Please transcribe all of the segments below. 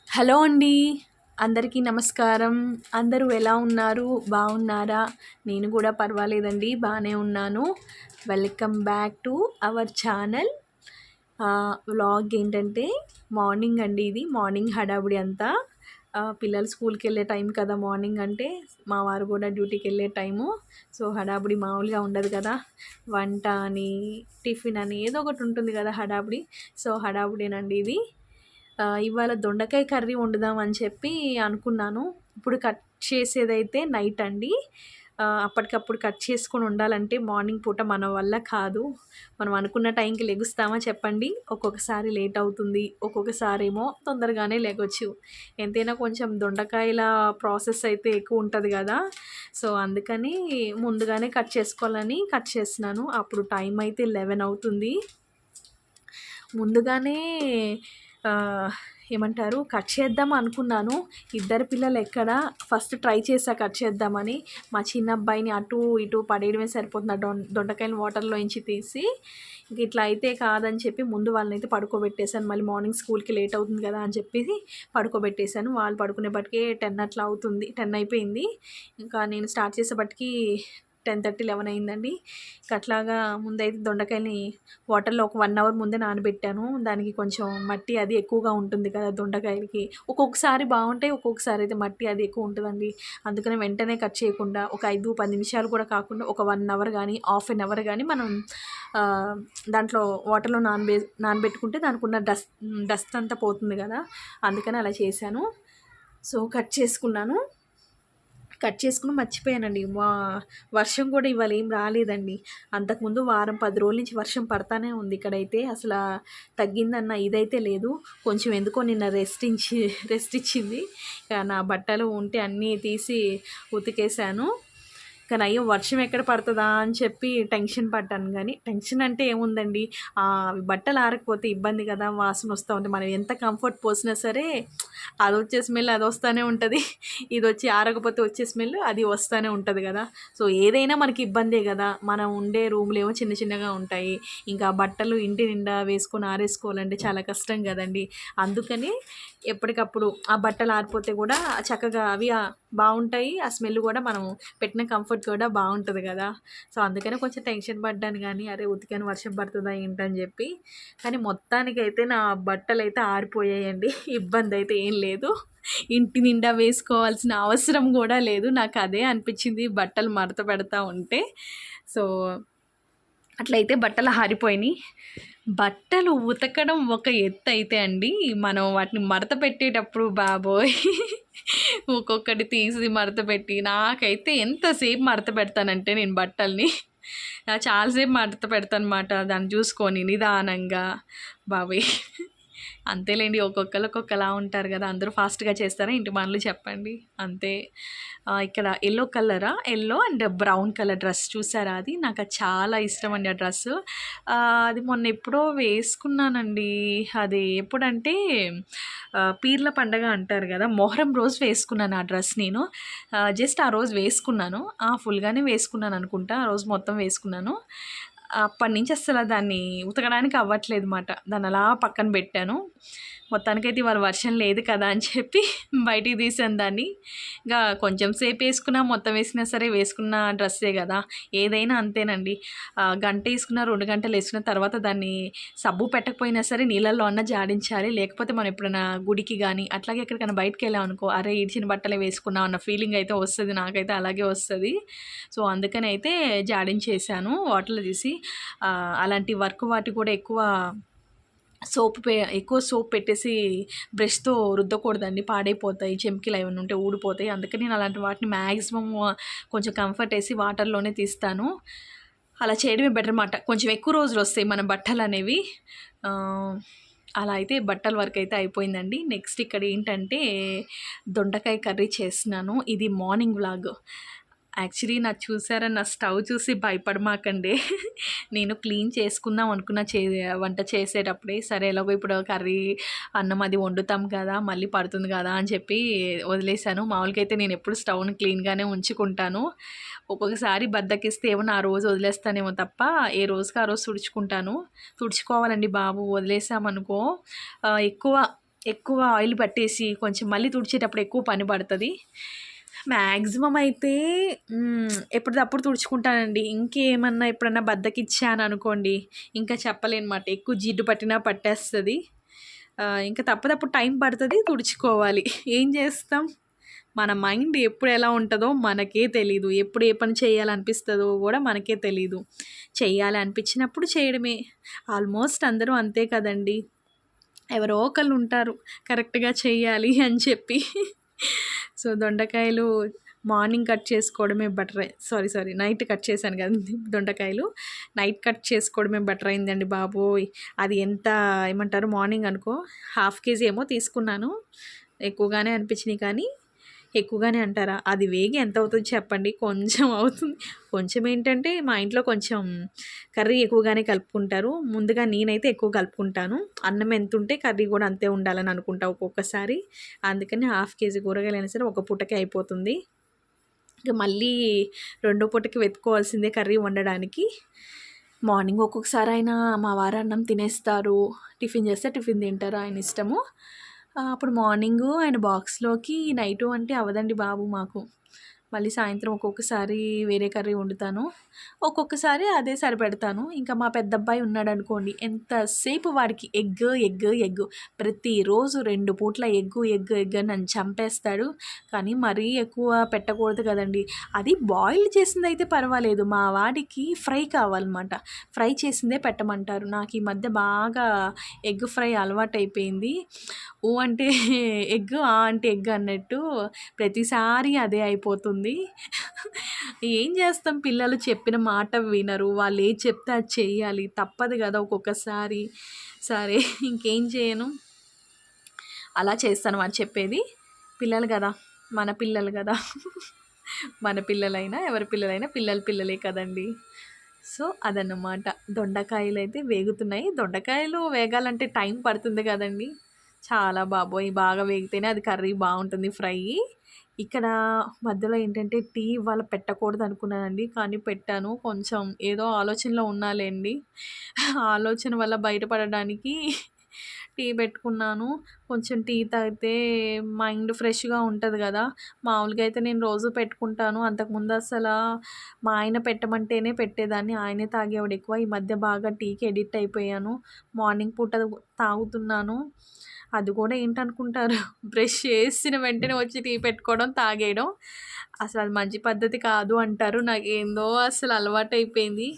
Hello అండి. అందరికీ నమస్కారం. అందరూ ఎలా ఉన్నారు? బాగున్నారా? నేను కూడా పర్వాలేదండి. బానే ఉన్నాను. Welcome back to our channel. Vlog ఏంటంటే మార్నింగ్ అండి ఇది. మార్నింగ్ హడావిడి అంతా. పిల్లలు స్కూల్‌కెళ్ళే టైం కదా! మార్నింగ్ అంటే. మా వారు కూడా డ్యూటీకెళ్ళే టైము. సో, హడావిడి మామూలుగా ఉండదు కదా! వంట అని, టిఫిన్ అని ఏదో ఒకటి ఉంటుంది కదా హడావిడి. సో, హడావిడేనండి ఇది. ఇవాళ దొండకాయ కర్రీ వండుదాం అని చెప్పి అనుకున్నాను. ఇప్పుడు కట్ చేసేదైతే నైట్ అండి. అప్పటికప్పుడు కట్ చేసుకొని వండాలంటే మార్నింగ్ పూట మన వల్ల కాదు. మనం అనుకున్న టైంకి లెగుస్తామా చెప్పండి? ఒక్కొక్కసారి లేట్ అవుతుంది. ఒక్కొక్కసారేమో తొందరగానే లెగొచ్చు. ఎంతైనా కొంచెం దొండకాయల ప్రాసెస్ అయితే ఎక్కువ ఉంటది గదా! సో, అందుకని ముందుగానే కట్ చేసుకోవాలని కట్ చేస్తున్నాను. అప్పుడు టైం అయితే 11 అవుతుంది. ముందుగానే ఏమంటారు కట్ చేద్దాం అనుకున్నాను. ఇద్దరు పిల్లలు ఎక్కడ ఫస్ట్ ట్రై చేశా కట్ చేద్దామని. మా చిన్న అబ్బాయిని అటు ఇటు పడేయడమే సరిపోతుంది. దొండకాయని వాటర్‌లోంచి తీసి ఇంక ఇట్లా అయితే కాదని చెప్పి ముందు వాళ్ళనైతే పడుకోబెట్టేసాను. మళ్ళీ మార్నింగ్ స్కూల్‌కి లేట్ అవుతుంది కదా అని చెప్పేసి పడుకోబెట్టేసాను. వాళ్ళు పడుకునేప్పటికే 10 అట్లా అవుతుంది. 10 అయిపోయింది. ఇంకా నేను స్టార్ట్ చేసేప్పటికి 10:30, 11 అయిందండి. ఇంక అట్లాగా ముందైతే దొండకాయని వాటర్‌లో ఒక 1 అవర్ ముందే నానబెట్టాను. దానికి కొంచెం మట్టి అది ఎక్కువగా ఉంటుంది కదా దొండకాయలకి. ఒక్కొక్కసారి బావుంటాయి. ఒక్కొక్కసారి అయితే మట్టి అది ఎక్కువ ఉంటదండి. అందుకని వెంటనే కట్ చేయకుండా ఒక 5, 10 నిమిషాలు కూడా కాకుండా ఒక 1 అవర్ గానీ, హాఫ్ ఎన్ అవర్ గానీ మనం ఆహ్, దాంట్లో వాటర్‌లో నానబెట్టుకుంటే దానికున్న డస్ట్ అంతా పోతుంది కదా! అందుకని అలా చేశాను. సో, కట్ చేసుకున్నాను. కట్ చేసుకొని మర్చిపోయానండి. వర్షం కూడా ఇవాళ ఏం రాలేదండి. అంతకుముందు వారం, 10 రోజుల నుంచి వర్షం పడతానే ఉంది. ఇక్కడైతే అసలా తగ్గిందన్న ఇదైతే లేదు. కొంచెం ఎందుకో నిన్న రెస్ట్ ఇచ్చింది. ఇక నా బట్టలు ఉంటే అన్నీ తీసి ఉతికేసాను. కానీ అయ్యో! వర్షం ఎక్కడ పడతదా అని చెప్పి టెన్షన్ పడ్డాను గానీ, టెన్షన్ అంటే ఏముందండి, బట్టలు ఆరకపోతే ఇబ్బంది కదా! వాసన వస్తా ఉంటే మనం ఎంత కంఫర్ట్ పోసినా సరే అదొచ్చే స్మెల్ అదొస్తానే ఉంటది. ఇదొచ్చి ఆరకపోతే వచ్చే స్మెల్ అది వస్తానే ఉంటది గదా! సో, ఏదైనా మనకి ఇబ్బందే గదా! మనం ఉండే రూమ్‌లేమో చిన్న చిన్నగా ఉంటాయి. ఇంకా బట్టలు ఇంటి నిండా వేసుకొని ఆరేసుకోవాలంటే చాలా కష్టం గదండీ! అందుకని ఎప్పటికప్పుడు ఆ బట్టలు ఆరిపోతే గూడా చక్కగా అవి బావుంటాయి. ఆ స్మెల్ గూడా మనం పెట్టిన కంఫర్ట్ కూడా బావుంటది గదా! సో, అందుకనే కొంచెం టెన్షన్ పడ్డాను గానీ, అరే! ఉతికాను వర్షం పడతదా ఏంటని జెప్పి. కానీ మొత్తానికైతే నా బట్టలైతే ఆరిపోయాయండి. ఇబ్బందయితే ఏం లేదు. ఇంటి నిండా వేసుకోవాల్సిన అవసరం గూడా లేదు. నాకదే అనిపిచ్చింది బట్టలు మడత పెడతా ఉంటే. సో, అట్లయితే బట్టలు ఆరిపోయినియి. బట్టలు ఉతకడం ఒక ఎత్తయితే అండి, మనం వాటిని మడత పెట్టేటప్పుడు బాబోయ్! ఒక్కొక్కటి తీసి మడత పెట్టి నాకైతే ఎంతసేపు మడత పెడతానంటే నేను బట్టల్ని చాలా సేపు మడత పెడతానమాట. దాన్ని చూసుకొని నిదానంగా బాబోయ్! అంతేలేండి. ఒక్కొక్కళ్ళు ఒక్కొక్కలా ఉంటారు గదా! అందరూ ఫాస్ట్‌గా చేస్తారా ఏంటి పనులు చెప్పండి. అంతే. ఇక్కడ yellow and brown colour dress చూసారా అది? నాకది చాలా ఇష్టమండి ఆ డ్రెస్సు. అది మొన్న ఎప్పుడో వేసుకున్నానండి. అది ఎప్పుడంటే పీర్ల పండగ అంటారు గదా! మొహరం రోజు వేసుకున్నాను ఆ డ్రెస్ నేను. జస్ట్ ఆ రోజు వేసుకున్నాను. ఫుల్‌గానే వేసుకున్నాననుకుంటా. ఆ రోజు మొత్తం వేసుకున్నాను. అప్పటినుంచి అస్సల దాన్ని ఉతకడానికి అవ్వట్లేదు మాట. దాన్నలా పక్కన బెట్టాను. మొత్తానికైతే ఇవాళ వర్షం లేదు కదా అని చెప్పి బయటికి తీసాను దాన్ని. ఇంకా కొంచెం సేపేసుకున్నా, మొత్తం వేసినా సరే వేసుకున్న డ్రెస్సే గదా! ఏదైనా అంతేనండి. గంటేసుకున్నా, 2 గంటలేసుకున్న తర్వాత దాన్ని సబ్బు పెట్టకపోయినా సరే నీళ్ళల్లో అన్నా జాడించాలి. లేకపోతే మనం ఎప్పుడైనా గుడికి గానీ, అట్లాగే ఎక్కడికైనా బయటికెళ్ళామనుకో, అరే! ఇడిచిన బట్టలే వేసుకున్నాం అన్న ఫీలింగ్ అయితే వస్తది. నాకైతే అలాగే వస్తది. సో, అందుకనైతే జాడించేసాను వాటర్‌లో తీసి. అలాంటి వర్క్ వాటికి కూడా ఎక్కువ సోప్ పెట్టేసి బ్రష్‌తో రుద్దకూడదండి. పాడైపోతాయి. చెమ్కీలు ఏమన్నా ఉంటే ఊడిపోతాయి. అందుకని నేను అలాంటి వాటిని మ్యాక్సిమమ్ కొంచెం కంఫర్ట్ ఏసి వాటర్‌లోనే తీస్తాను. అలా చేయడమే బెటర్ మాట. కొంచెం ఎక్కువ రోజులొస్తాయి మన బట్టలనేవి. ఆహ్, అలా అయితే బట్టల వర్క్ అయితే అయిపోయిందండి. నెక్స్ట్ ఇక్కడ ఏంటంటే దొండకాయ కర్రీ చేస్తున్నాను. ఇది మార్నింగ్ వ్లాగ్. యాక్చువల్లీ చూసారా నా స్టవ్ చూసి భయపడమాకండి. నేను క్లీన్ చేసుకుందాం అనుకున్న వంట చేసేటప్పుడే సరే ఎలాగో ఇప్పుడు కర్రీ, అన్నం అది వండుతాం కదా! మళ్ళీ పడుతుంది కదా అని చెప్పి వదిలేసాను. మామూలుగా అయితే నేనెప్పుడు స్టవ్‌ని క్లీన్‌గానే ఉంచుకుంటాను. ఒక్కొక్కసారి బద్ధకిస్తే ఏమన్నా ఆ రోజు వదిలేస్తానేమో తప్ప ఏ రోజుకి ఆ రోజు తుడుచుకుంటాను. తుడుచుకోవాలండి బాబు! వదిలేసామనుకో ఎక్కువ ఎక్కువ ఆయిల్ పట్టేసి కొంచెం మళ్ళీ తుడిచేటప్పుడు ఎక్కువ పని పడుతుంది. మ్యాక్సిమం అయితే ఎప్పటిదప్పుడు తుడుచుకుంటానండి. ఇంకేమన్నా ఎప్పుడన్నా బద్ధకిచ్చాను అనుకోండి ఇంకా చెప్పలేనమాట. ఎక్కువ జిడ్డు పట్టినా పట్టేస్తుంది. ఇంకా తప్పదప్పుడు టైం పడుతుంది, తుడుచుకోవాలి. ఏం చేస్తాం, మన మైండ్ ఎప్పుడు ఎలా ఉంటుందో మనకే తెలీదు. ఎప్పుడు ఏ పని చేయాలనిపిస్తుందో కూడా మనకే తెలీదు. చెయ్యాలి అనిపించినప్పుడు చేయడమే. ఆల్మోస్ట్ అందరూ అంతే కదండి. ఎవరో ఒకళ్ళు ఉంటారు కరెక్ట్గా చెయ్యాలి అని చెప్పి. సో దొండకాయలు మార్నింగ్ కట్ చేసుకోవడమే బెటర్. సారీ నైట్ కట్ చేశాను కదండి దొండకాయలు. నైట్ కట్ చేసుకోవడమే బెటర్ అయిందండి బాబోయ్. అది ఎంత ఏమంటారు, మార్నింగ్ అనుకో 1/2 kg ఏమో తీసుకున్నాను. ఎక్కువగానే అనిపించినాయి, కానీ ఎక్కువగానే అంటారా, అది వేగి ఎంత అవుతుంది చెప్పండి? కొంచెం అవుతుంది. కొంచెం ఏంటంటే మా ఇంట్లో కొంచెం కర్రీ ఎక్కువగానే కలుపుకుంటారు. ముందుగా నేనైతే ఎక్కువ కలుపుకుంటాను. అన్నం ఎంత ఉంటే కర్రీ కూడా అంతే ఉండాలని అనుకుంటా ఒక్కొక్కసారి. అందుకని 1/2 kg కూరగాయలైనా సరే ఒక పూటకే అయిపోతుంది. ఇక మళ్ళీ రెండో పూటకి వెతుక్కోవాల్సిందే కర్రీ వండడానికి. మార్నింగ్ ఒక్కొక్కసారి అయినా మా వారు అన్నం తినేస్తారు. టిఫిన్ చేస్తే టిఫిన్ తింటారు, ఆయన ఇష్టము. అప్పుడు మార్నింగు ఆయన బాక్స్లోకి నైటు అంటే అవ్వదండి బాబు మాకు. మళ్ళీ సాయంత్రం ఒక్కొక్కసారి వేరే కర్రీ వండుతాను, ఒక్కొక్కసారి అదే సరిపెడతాను. ఇంకా మా పెద్ద అబ్బాయి ఉన్నాడు అనుకోండి, ఎంతసేపు వాడికి ఎగ్ ప్రతిరోజు 2 పూట్ల ఎగ్ అని నన్ను చంపేస్తాడు. కానీ మరీ ఎక్కువ పెట్టకూడదు కదండి. అది బాయిల్ చేసింది అయితే పర్వాలేదు, మా వాడికి ఫ్రై కావాలన్నమాట. ఫ్రై చేసిందే పెట్టమంటారు. నాకు ఈ మధ్య బాగా ఎగ్ ఫ్రై అలవాటైపోయింది. ఊ అంటే ఎగ్, ఆ అంటే ఎగ్ అన్నట్టు ప్రతిసారి అదే అయిపోతుంది. ఏం చేస్తాం, పిల్లలు చెప్పిన మాట వినరు. వాళ్ళు ఏది చెప్తే అది చెయ్యాలి, తప్పదు కదా ఒక్కొక్కసారి. సరే ఇంకేం చేయను, అలా చేస్తాను అని చెప్పేది. పిల్లలు కదా, మన పిల్లలు కదా. మన పిల్లలైనా ఎవరి పిల్లలైనా పిల్లలే కదండి. సో అదన్నమాట. దొండకాయలు అయితే వేగుతున్నాయి. దొండకాయలు వేగాలంటే టైం పడుతుంది కదండి. చాలా బాబోయ్, బాగా వేగితేనే అది కర్రీ బాగుంటుంది, ఫ్రై. ఇక్కడ మధ్యలో ఏంటంటే టీ ఇవాళ పెట్టకూడదు అనుకున్నానండి, కానీ పెట్టాను. కొంచెం ఏదో ఆలోచనలో ఉన్నాలేండి. ఆలోచన వల్ల బయటపడడానికి టీ పెట్టుకున్నాను. కొంచెం టీ తాగితే మైండ్ ఫ్రెష్గా ఉంటుంది కదా. మామూలుగా అయితే నేను రోజు పెట్టుకుంటాను. అంతకుముందు అసలు మా ఆయన పెట్టమంటేనే పెట్టేదాన్ని, ఆయనే తాగేవాడు ఎక్కువ. ఈ మధ్య బాగా టీకి ఎడిక్ట్ అయిపోయాను. మార్నింగ్ పూట తాగుతున్నాను. అది కూడా ఏంటనుకుంటారు, బ్రష్ చేసిన వెంటనే వచ్చి టీ పెట్టుకోవడం, తాగేయడం. అసలు అది మంచి పద్ధతి కాదు అంటారు. నాకేందో అసలు అలవాటైపోయింది.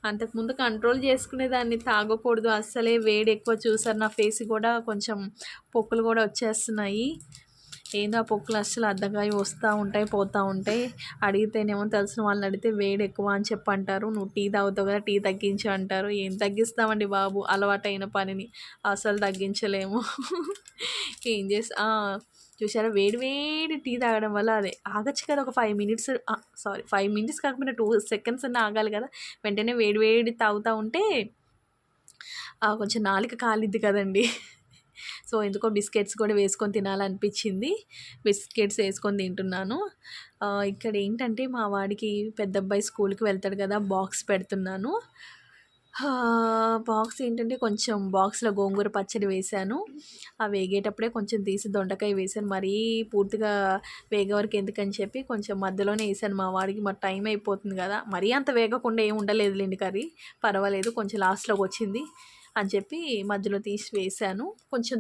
అంతకుముందు కంట్రోల్ చేసుకునేదాన్ని, తాగకూడదు అస్సలే. వేడి ఎక్కువ చూసారు, నా ఫేస్ కూడా కొంచెం పొక్కులు కూడా వచ్చేస్తున్నాయి. ఏందో ఆ పొక్కులు అస్సలు అడ్డంగా వస్తూ ఉంటాయి, పోతూ ఉంటాయి. అడిగితేనేమో తెలిసిన వాళ్ళని అడిగితే వేడి ఎక్కువ అని చెప్పి అంటారు. నువ్వు టీ తాగుతావు కదా, టీ తగ్గించు అంటారు. ఏం తగ్గిస్తామండి బాబు, అలవాటైన పనిని అసలు తగ్గించలేము. ఏం చేస్తా, చూసారా, వేడి టీ తాగడం వల్ల అదే ఆగచ్చు కదా ఒక 5 మినిట్స్. 5 మినిట్స్ కాకపోయినా 2 సెకండ్స్ అన్నా ఆగాలి కదా. వెంటనే వేడి తాగుతూ ఉంటే కొంచెం నాలుక కాలిద్ది కదండి. సో ఎందుకో బిస్కెట్స్ కూడా వేసుకొని తినాలనిపించింది. బిస్కెట్స్ వేసుకొని తింటున్నాను. ఇక్కడ ఏంటంటే మా వాడికి పెద్ద అబ్బాయి స్కూల్కి వెళ్తాడు కదా, బాక్స్ పెడుతున్నాను. బాక్స్ ఏంటంటే కొంచెం బాక్స్లో గోంగూర పచ్చడి వేశాను. ఆ వేగేటప్పుడే కొంచెం తీసి దొండకాయ వేసాను. మరీ పూర్తిగా వేగే వరకు ఎందుకని చెప్పి కొంచెం మధ్యలోనే వేసాను మా వాడికి. మరి టైం అయిపోతుంది కదా, మరీ అంత వేగకుండా ఏమి ఉండలేదులేండి కర్రీ, పర్వాలేదు, కొంచెం లాస్ట్లోకి వచ్చింది అని చెప్పి మధ్యలో తీసి వేసాను. కొంచెం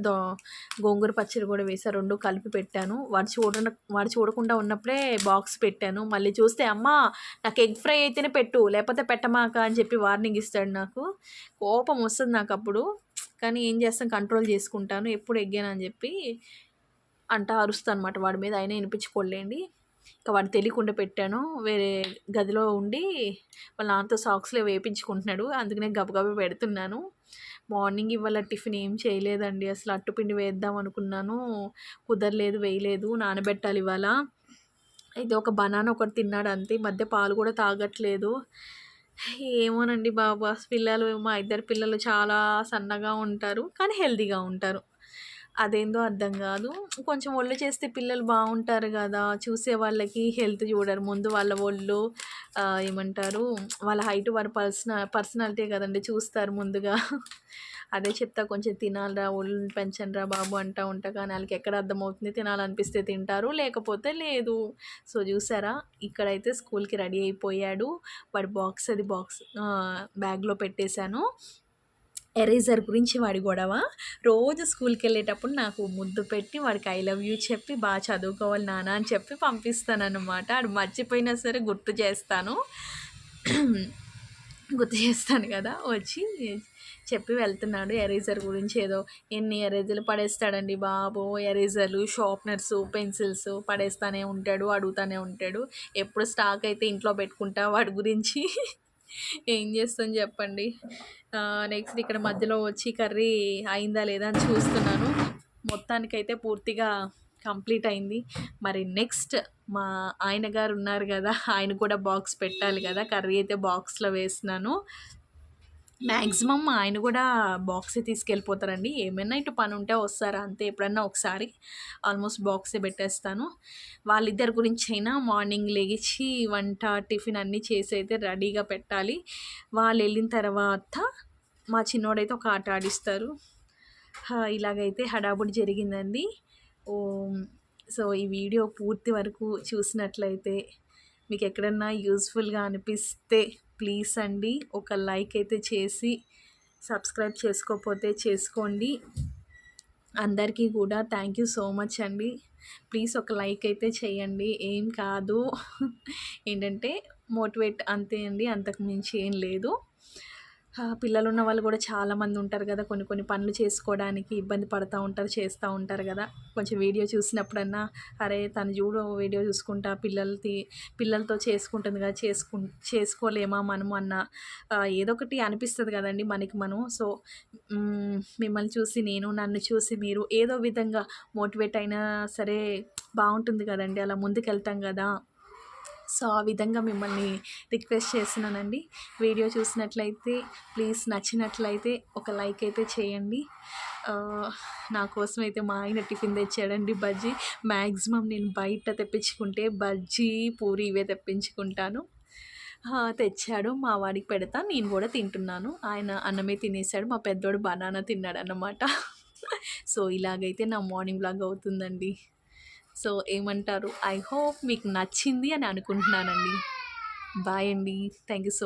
గోంగూర పచ్చడి కూడా వేసాను, 2 కలిపి పెట్టాను. వాడు చూడకుండా ఉన్నప్పుడే బాక్స్ పెట్టాను. మళ్ళీ చూస్తే అమ్మ నాకు ఎగ్ ఫ్రై అయితేనే పెట్టు, లేకపోతే పెట్టమాక అని చెప్పి వార్నింగ్ ఇస్తాడు. నాకు కోపం వస్తుంది నాకు అప్పుడు, కానీ ఏం చేస్తాను, కంట్రోల్ చేసుకుంటాను. ఎప్పుడు ఎగ్గేనని చెప్పి అరుస్తాను అనమాట వాడి మీద. అయినా వినిపించుకోలేండి. ఇంకా వాడు తెలియకుండా పెట్టాను. వేరే గదిలో ఉండి వాళ్ళ నాన్నతో సాక్స్లో వేయించుకుంటున్నాడు, అందుకనే గబగబా పెడుతున్నాను. మార్నింగ్ ఇవాళ టిఫిన్ ఏం చేయలేదండి. అసలు అట్టుపిండి వేద్దాం అనుకున్నాను, కుదరలేదు, వేయలేదు. నానబెట్టాలి ఇవాళ. ఇది ఒక బనానా ఒకటి తిన్నాడు అంతే. ఈ మధ్య పాలు కూడా తాగట్లేదు. ఏమోనండి బాబు, పిల్లలు, మా 2 పిల్లలు చాలా సన్నగా ఉంటారు కానీ హెల్తీగా ఉంటారు. అదేందో అర్థం కాదు. కొంచెం ఒళ్ళు చేస్తే పిల్లలు బాగుంటారు కదా, చూసే వాళ్ళకి హెల్త్ చూడరు. ముందు వాళ్ళ ఒళ్ళు ఏమంటారు, వాళ్ళ హైట్, వాళ్ళ పర్సనాలిటీ కదండి చూస్తారు ముందుగా. అదే చెప్తా, కొంచెం తినాలిరా, ఒళ్ళు పెంచండిరా బాబు అంటా ఉంటా. కానీ వాళ్ళకి ఎక్కడ అర్థమవుతుంది, తినాలనిపిస్తే తింటారు, లేకపోతే లేదు. సో చూసారా, ఇక్కడైతే స్కూల్కి రెడీ అయిపోయాడు. వాడి బాక్స్ బ్యాగ్లో పెట్టేశాను. ఎరేజర్ గురించి వాడి గొడవ. రోజు స్కూల్కి వెళ్ళేటప్పుడు నాకు ముద్దు పెట్టి వాడికి ఐ లవ్ యూ చెప్పి బాగా చదువుకోవాలి నాన్న అని చెప్పి పంపిస్తానన్నమాట. వాడు మర్చిపోయినా సరే గుర్తు చేస్తాను కదా, వచ్చి చెప్పి వెళ్తున్నాడు. ఎరేజర్ గురించి ఏదో ఎన్ని ఎరేజర్లు పడేస్తాడండి బాబు. ఎరేజర్లు, షార్ప్నర్స్, పెన్సిల్స్ పడేస్తూనే ఉంటాడు, అడుగుతూనే ఉంటాడు. ఎప్పుడు స్టాక్ అయితే ఇంట్లో పెట్టుకుంటా వాడి గురించి. ఏం చేస్తాను చెప్పండి. నెక్స్ట్ ఇక్కడ మధ్యలో వచ్చి కర్రీ అయిందా లేదా అని చూస్తున్నాను. మొత్తానికైతే పూర్తిగా కంప్లీట్ అయింది. మరి నెక్స్ట్ మా ఆయన గారు ఉన్నారు కదా, ఆయన కూడా బాక్స్ పెట్టాలి కదా. కర్రీ అయితే బాక్స్లో వేసినాను. మ్యాక్సిమం ఆయన కూడా బాక్సే తీసుకెళ్ళిపోతారండి. ఏమైనా ఇటు పని ఉంటే వస్తారా అంతే, ఎప్పుడన్నా ఒకసారి. ఆల్మోస్ట్ బాక్సే పెట్టేస్తాను. వాళ్ళిద్దరి గురించి అయినా మార్నింగ్ లేచి వంట టిఫిన్ అన్నీ చేసి అయితే రెడీగా పెట్టాలి. వాళ్ళు వెళ్ళిన తర్వాత మా చిన్నోడైతే ఒక ఆట ఆడిస్తారు. ఇలాగైతే హడావుడి జరిగిందండి. సో ఈ వీడియో పూర్తి వరకు చూసినట్లయితే మీకు ఎక్కడన్నా యూస్ఫుల్గా అనిపిస్తే ప్లీజ్ అండి ఒక లైక్ అయితే చేసి, సబ్స్క్రైబ్ చేసుకోకపోతే చేసుకోండి. అందరికీ కూడా థ్యాంక్ యూ సో మచ్ అండి. ప్లీజ్ ఒక లైక్ అయితే చేయండి, ఏం కాదు. ఏంటంటే మోటివేట్ అంతే అండి, అంతకు మించి ఏం లేదు. పిల్లలు ఉన్న వాళ్ళు కూడా చాలామంది ఉంటారు కదా, కొన్ని పనులు చేసుకోవడానికి ఇబ్బంది పడుతూ ఉంటారు, చేస్తూ ఉంటారు కదా. కొంచెం వీడియో చూసినప్పుడన్నా అరే తను చూడు వీడియో చూసుకుంటా పిల్లలతో చేసుకుంటుంది కదా, చేసుకోలేమా మనము అన్న ఏదో ఒకటి అనిపిస్తుంది కదండి మనకి మనం. సో మిమ్మల్ని చూసి నేను, నన్ను చూసి మీరు ఏదో విధంగా మోటివేట్ అయినా సరే బాగుంటుంది కదండి, అలా ముందుకెళ్తాం కదా. సో ఆ విధంగా మిమ్మల్ని రిక్వెస్ట్ చేస్తున్నానండి. వీడియో చూసినట్లయితే ప్లీజ్ నచ్చినట్లయితే ఒక లైక్ అయితే చేయండి. నా కోసం అయితే మా ఆయన టిఫిన్ తెచ్చాడండి, బజ్జీ. మ్యాక్సిమం నేను బయట తెప్పించుకుంటే బజ్జీ, పూరి ఇవే తెప్పించుకుంటాను. తెచ్చాడు, మా వాడికి పెడతా, నేను కూడా తింటున్నాను. ఆయన అన్నమే తినేసాడు, మా పెద్దోడు బనానా తిన్నాడు అన్నమాట. సో ఇలాగైతే నా మార్నింగ్ బ్లాగ్ అవుతుందండి. సో ఏమంటారు, ఐ హోప్ మీకు నచ్చింది అని అనుకుంటున్నానండి. బాయ్ అండి, థ్యాంక్ యూ సో